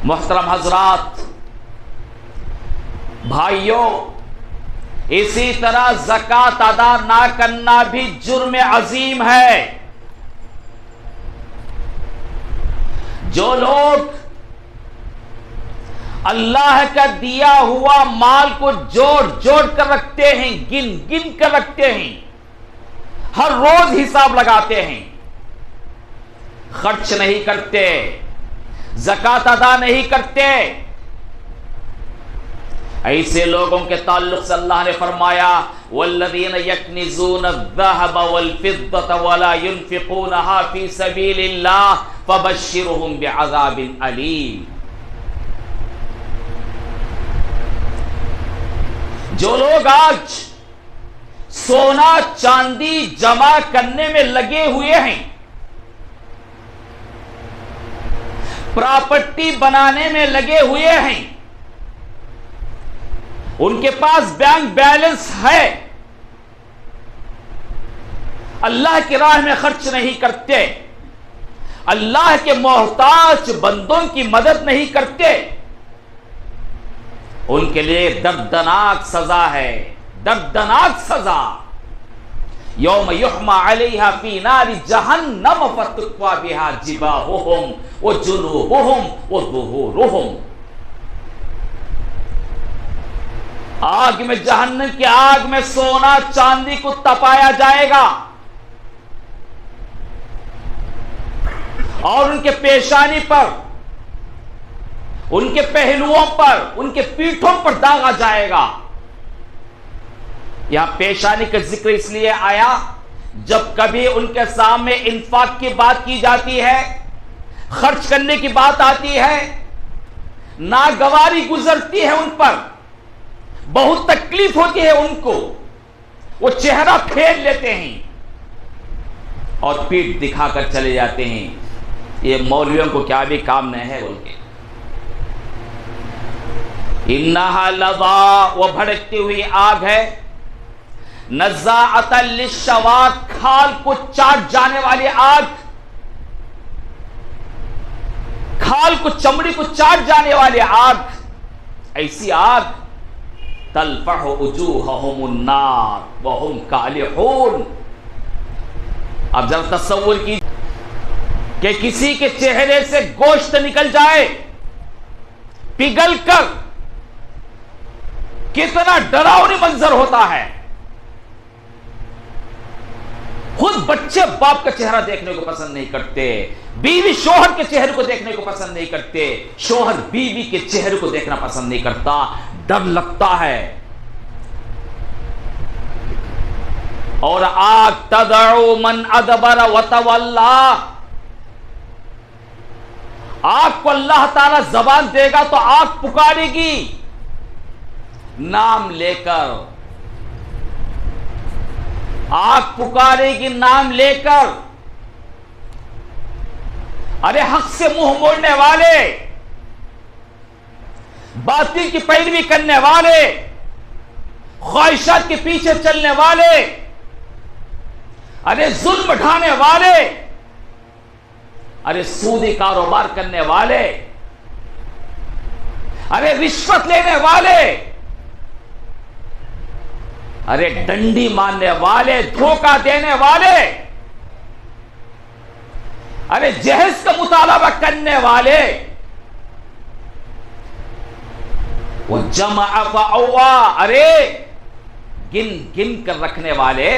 मोहतरम हजरात, भाइयों, इसी तरह ज़कात अदा ना करना भी जुर्म अजीम है। जो लोग अल्लाह का दिया हुआ माल को जोड़ जोड़ कर रखते हैं, गिन गिन कर रखते हैं, हर रोज हिसाब लगाते हैं, खर्च नहीं करते, ज़कात अदा नहीं करते, ऐसे लोगों के ताल्लुक से अल्लाह ने फरमाया वल्लज़ीन यक्निज़ून अज़्ज़हब वल फ़िद्दत वला युनफ़िक़ूनहा फ़ी सबीलिल्लाह फ़बश्शिरहुम बिअज़ाबिन अलीम। जो लोग आज सोना चांदी जमा करने में लगे हुए हैं, प्रॉपर्टी बनाने में लगे हुए हैं, उनके पास बैंक बैलेंस है, अल्लाह की राह में खर्च नहीं करते, अल्लाह के मोहताज बंदों की मदद नहीं करते, उनके लिए दर्दनाक सजा है, दर्दनाक सजा। यौम युहमा अलैहा फी नारि जहन्नम फतुक्वा बिहा जिबाहुहुम व जुनूबुहुम व दुहूरुहुम। आग में, जहन्नम की आग में सोना चांदी को तपाया जाएगा और उनके पेशानी पर, उनके पहलुओं पर, उनके पीठों पर दागा जाएगा। यहां पेशानी का जिक्र इसलिए आया जब कभी उनके सामने इंफाक की बात की जाती है, खर्च करने की बात आती है, नागवारी गुजरती है उन पर, बहुत तकलीफ होती है उनको, वो चेहरा फेर लेते हैं और पीठ दिखाकर चले जाते हैं। ये मौलवियों को क्या भी काम नहीं है बोल के। इन्नहा लज़ा, वो भड़कती हुई आग है, नज़्ज़ाअतन लिश्शवा, खाल को चाट जाने वाली आग, खाल को, चमड़ी को चाट जाने वाली आग, ऐसी आग। तल्फहु वुजूहहुमुन नार व हुम कालिहून। अब जरा तसव्वुर कीजिए कि किसी के चेहरे से गोश्त निकल जाए पिघल कर, कितना डरावनी मंजर होता है। खुद बच्चे बाप का चेहरा देखने को पसंद नहीं करते, बीवी शोहर के चेहरे को देखने को पसंद नहीं करते, शोहर बीवी के चेहरे को देखना पसंद नहीं करता, डर लगता है। और आग तदउ मन अदबर व तवल्ला, आग को अल्लाह ताला जबान देगा तो आग पुकारेगी नाम लेकर, आग पुकारेगी नाम लेकर। अरे हक से मुंह मोड़ने वाले, बातिल की पैरवी करने वाले, ख्वाहिशात के पीछे चलने वाले, अरे जुल्म ढाने वाले, अरे सूदी कारोबार करने वाले, अरे रिश्वत लेने वाले, अरे डंडी मारने वाले, धोखा देने वाले, अरे जहेज का मुतालबा करने वाले, वो जमा फअवा, अरे गिन गिन कर रखने वाले,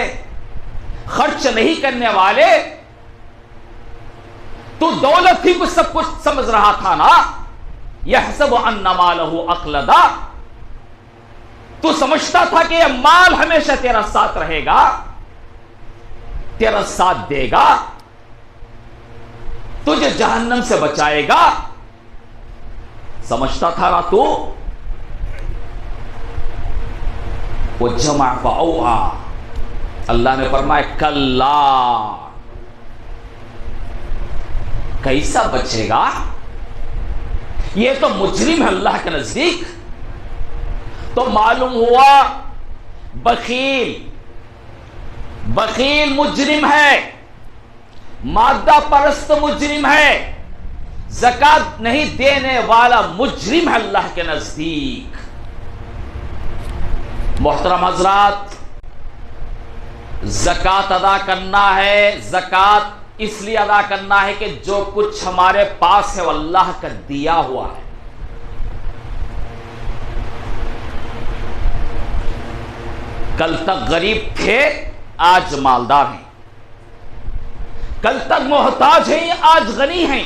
खर्च नहीं करने वाले। तू दौलत ही को सब कुछ समझ रहा था ना, यहसबु अन्ना मालहु अखलदा, तू समझता था कि यह माल हमेशा तेरा साथ रहेगा, तेरा साथ देगा, तुझे जहन्नम से बचाएगा, समझता था ना तू। वो जमा फअवा, अल्लाह ने फरमाया कल्ला, कैसा बचेगा, ये तो मुजरिम है अल्लाह के नजदीक। तो मालूम हुआ बखील, बखील मुजरिम है, मादा परस्त मुजरिम है, ज़कात नहीं देने वाला मुजरिम है अल्लाह के नजदीक। मोहतरम हजरात, ज़कात अदा करना है, ज़कात इसलिए अदा करना है कि जो कुछ हमारे पास है वो अल्लाह का दिया हुआ है। कल तक गरीब थे, आज मालदार हैं। कल तक मोहताज हैं, आज गनी हैं।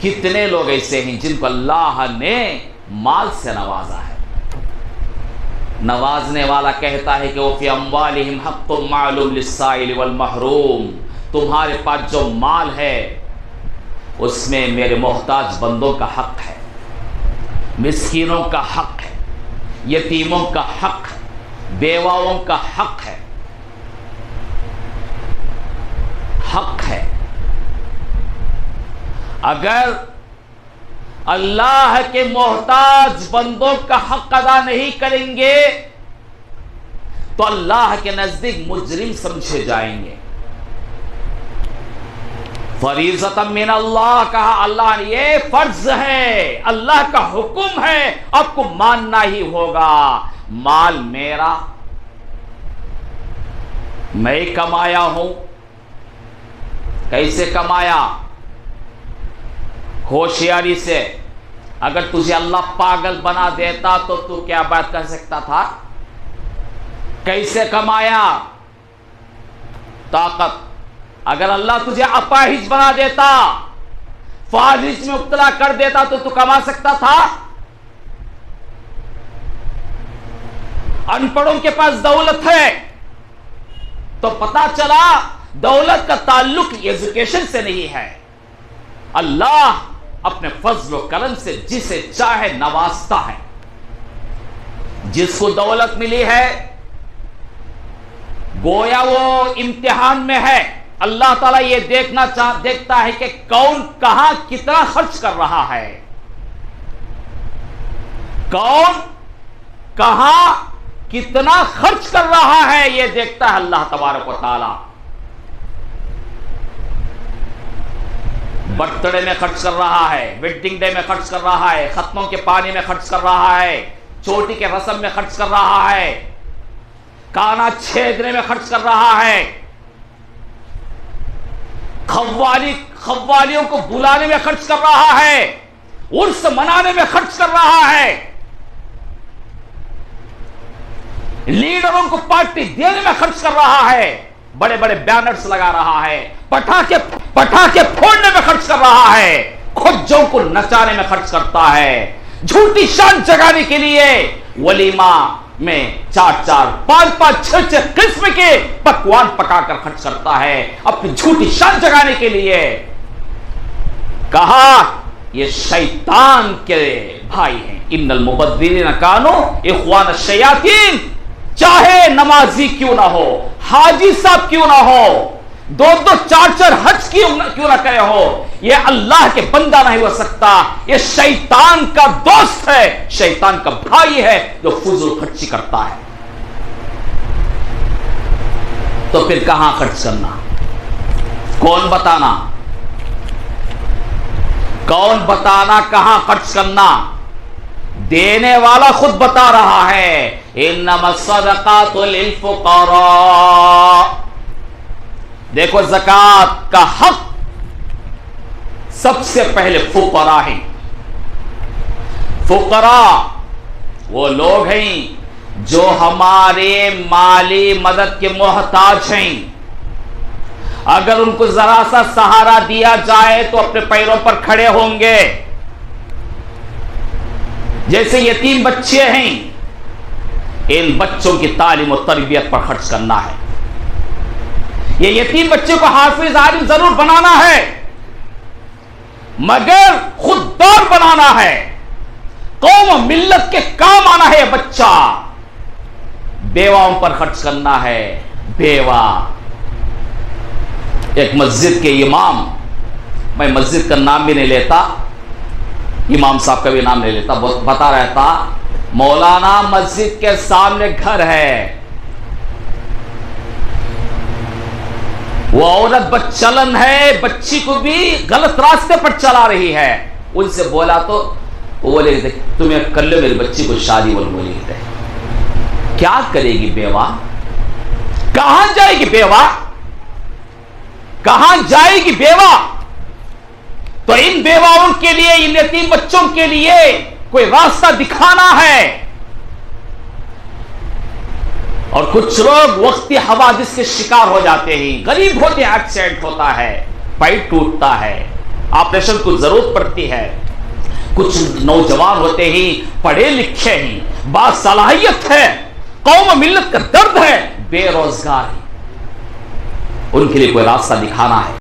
कितने लोग ऐसे हैं जिनको अल्लाह ने माल से नवाजा है। नवाजने वाला कहता है कि वो फी अम्वालिहिम हक़्क़ुम मालूम लिस्साइल वल महरूम, तुम्हारे पास जो माल है उसमें मेरे मोहताज बंदों का हक है, मिस्कीनों का हक है, यतीमों का हक है, बेवाओं का हक है। हक है। अगर अल्लाह के मोहताज बंदों का हक अदा नहीं करेंगे तो अल्लाह के नजदीक मुजरिम समझे जाएंगे। फरीज़तम मिन अल्लाह, कहा अल्लाह ने, ये फर्ज है, अल्लाह का हुक्म है, आपको मानना ही होगा। माल मेरा, मैं कमाया हूं। कैसे कमाया? होशियारी से। अगर तुझे अल्लाह पागल बना देता तो तू क्या बात कर सकता था? कैसे कमाया? ताकत। अगर अल्लाह तुझे अपाहिज बना देता, फाहिश में मुब्तला कर देता तो तू कमा सकता था? अनपढ़ों के पास दौलत है तो पता चला दौलत का ताल्लुक एजुकेशन से नहीं है। अल्लाह अपने फजल व करम से जिसे चाहे नवाजता है। जिसको दौलत मिली है गोया वो इम्तिहान में है। अल्लाह ताला ये देखता है कि कौन कहां कितना खर्च कर रहा है, कौन कहां कितना खर्च कर रहा है, यह देखता है अल्लाह तबारक व तआला। बर्थडे में खर्च कर रहा है, वेडिंग डे में खर्च कर रहा है, खत्मों के पानी में खर्च कर रहा है, चोटी के रस्म में खर्च कर रहा है, काना छेदने में खर्च कर रहा है, खव्वालियों को बुलाने में खर्च कर रहा है, उर्स मनाने में खर्च कर रहा है, लीडरों को पार्टी देने में खर्च कर रहा है, बड़े बड़े बैनर्स लगा रहा है, पटाखे फोड़ने में खर्च कर रहा है, खुज्जों को नचाने में खर्च करता है, झूठी शान जगाने के लिए वलीमा में 4-4, 5-5, 6-6 किस्म के पकवान पकाकर खर्च करता है अपनी झूठी शान जगाने के लिए। कहा ये शैतान के भाई हैं। इन्नल मुबद्दिरीन कानू इख्वान शयातीन। चाहे नमाजी क्यों ना हो, हाजी साहब क्यों ना हो, 2-2, 4-4 हज क्यों ना करे हो, यह अल्लाह के बंदा नहीं हो सकता। यह शैतान का दोस्त है, शैतान का भाई है जो फुजूल खर्ची करता है। तो फिर कहां खर्च करना? कौन बताना? कौन बताना कहां खर्च करना? देने वाला खुद बता रहा है, इन्नमस सदक़ातु लिल फुक़रा। देखो ज़कात का हक सबसे पहले फुक़रा है। फुक़रा वो लोग हैं जो हमारे माली मदद के मोहताज हैं। अगर उनको जरा सा सहारा दिया जाए तो अपने पैरों पर खड़े होंगे। जैसे यतीम बच्चे हैं, इन बच्चों की तालीम और तरबियत पर खर्च करना है। ये यतीम बच्चे को हाफिज आलिम जरूर बनाना है, मगर खुददार बनाना है, कौम मिल्लत के काम आना है। यह बच्चा बेवाओं पर खर्च करना है। बेवा, एक मस्जिद के इमाम, मैं मस्जिद का नाम भी नहीं लेता, इमाम साहब का भी नाम नहीं लेता, बता रहता, मौलाना मस्जिद के सामने घर है, वो औरत बदचलन है, बच्ची को भी गलत रास्ते पर चला रही है। उनसे बोला तो वो बोले तुम्हें कर लो मेरी बच्ची को शादी, बोली क्या करेगी बेवा, कहां जाएगी बेवा, कहां जाएगी बेवा। तो इन बेवाओं के लिए, इन यतीम बच्चों के लिए कोई रास्ता दिखाना है। और कुछ लोग वक्ती हवादिस के शिकार हो जाते हैं, गरीब होते हैं, एक्सीडेंट होता है, पैर टूटता है, ऑपरेशन को जरूरत पड़ती है। कुछ नौजवान होते ही, पढ़े लिखे ही, बासलाहियत है, कौम मिल्लत का दर्द है, बेरोजगार है, उनके लिए कोई रास्ता दिखाना है।